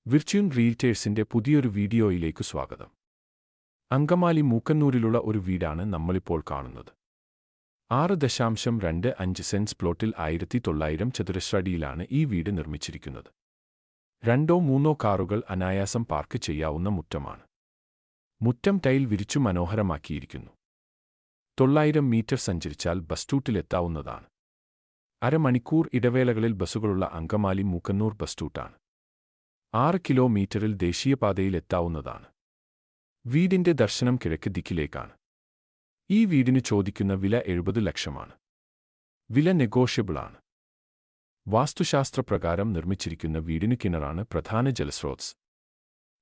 Virtual റിയൽറ്റേഴ്സിന്റെ പുതിയൊരു വീഡിയോയിലേക്ക് സ്വാഗതം. അങ്കമാലി മൂക്കന്നൂരിലുള്ള ഒരു വീടാണ് നമ്മളിപ്പോൾ കാണുന്നത്. 6.25 സെന്റ്സ് പ്ലോട്ടിൽ 1900 ചതുരശ്രടിയിലാണ് ഈ വീട് നിർമ്മിച്ചിരിക്കുന്നത്. 2-3 കാറുകൾ അനായാസം പാർക്ക് ചെയ്യാവുന്ന മുറ്റമാണ്. മുറ്റം ടൈൽ വിരിച്ചു മനോഹരമാക്കിയിരിക്കുന്നു. 900 മീറ്റർ സഞ്ചരിച്ചാൽ ബസ് റൂട്ടിലെത്താവുന്നതാണ്. അരമണിക്കൂർ ഇടവേളകളിൽ ബസ്സുകളുള്ള അങ്കമാലി മൂക്കന്നൂർ ബസ് റൂട്ടാണ്. 6 കിലോമീറ്ററിൽ ദേശീയപാതയിൽ എത്താവുന്നതാണ്. വീടിന്റെ ദർശനം കിഴക്ക് ദിക്കിലേക്കാണ്. ഈ വീടിന് ചോദിക്കുന്ന വില 70 ലക്ഷമാണ്. വില നെഗോഷ്യബിളാണ്. വാസ്തുശാസ്ത്രപ്രകാരം നിർമ്മിച്ചിരിക്കുന്ന വീടിന് കിണറാണ് പ്രധാന ജലസ്രോതസ്.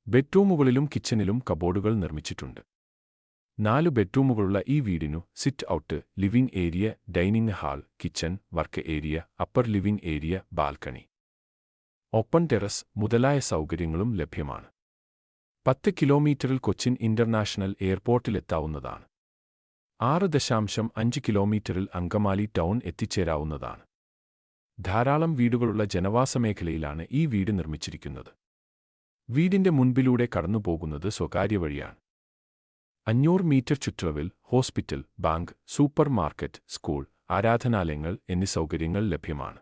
ബെഡ്റൂമുകളിലും കിച്ചണിലും കബോർഡുകൾ നിർമ്മിച്ചിട്ടുണ്ട്. 4 ബെഡ്റൂമുകളുള്ള ഈ വീടിനു sit out, living area, dining hall, kitchen, work area, upper living area, balcony, open terrace മുതലായ സൗകര്യങ്ങളും ലഭ്യമാണ്. 10 കിലോമീറ്ററിൽ കൊച്ചിൻ ഇന്റർനാഷണൽ എയർപോർട്ടിലെത്താവുന്നതാണ്. 6.5 കിലോമീറ്ററിൽ അങ്കമാലി ടൗൺ എത്തിച്ചേരാവുന്നതാണ്. ധാരാളം വീടുകളുള്ള ജനവാസമേഖലയിലാണ് ഈ വീട് നിർമ്മിച്ചിരിക്കുന്നത്. വീടിന്റെ മുൻപിലൂടെ കടന്നുപോകുന്നത് സ്വകാര്യ വഴിയാണ്. 500 മീറ്റർ ചുറ്റളവിൽ hospital, bank, super market, school, ആരാധനാലയങ്ങൾ എന്നീ സൗകര്യങ്ങൾ ലഭ്യമാണ്.